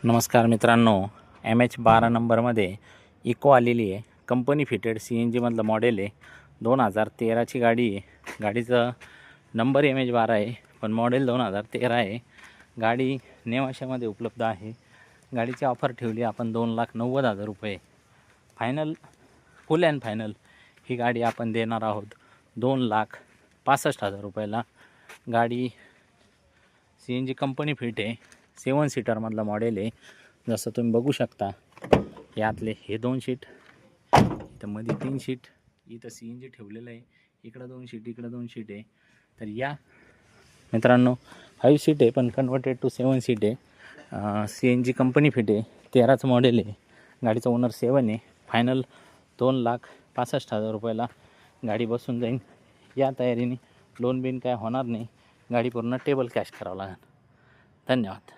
नमस्कार मित्रांनो, MH12 नंबरमध्ये इको आलेली आहे. कंपनी फिटेड CNG मधलं मॉडेल आहे. 2013ची गाडी आहे. गाडीचा नंबर MH12 आहे, पण मॉडेल 2013 आहे. गाडी नेवाशामध्ये उपलब्ध आहे. गाडीची ऑफर ठेवली आपण 2,90,000 रुपये. फायनल, फुल अँड फायनल ही गाडी आपण देणार आहोत 2,65,000 रुपयाला. गाडी CNG कंपनी फिट आहे. 7 सीटरमधलं मॉडेल आहे. जसं तुम्ही बघू शकता, यातले हे 2 सीट, इथं मध्ये 3 सीट, इथं CNG ठेवलेलं आहे. इकडं 2 सीट, इकडं 2 सीट आहे. तर या मित्रांनो 5 सीट आहे, पण कन्वर्टेड टू 7 सीट आहे. CNG कंपनी फिट आहे. 13चं मॉडेल आहे. गाडीचं ओनर 7 आहे. फायनल 2,65,000 रुपयाला गाडी बसून जाईल. या तयारीने लोन बिन काय होणार नाही. गाडी पूर्ण टेबल कॅश करावं लागेल. धन्यवाद.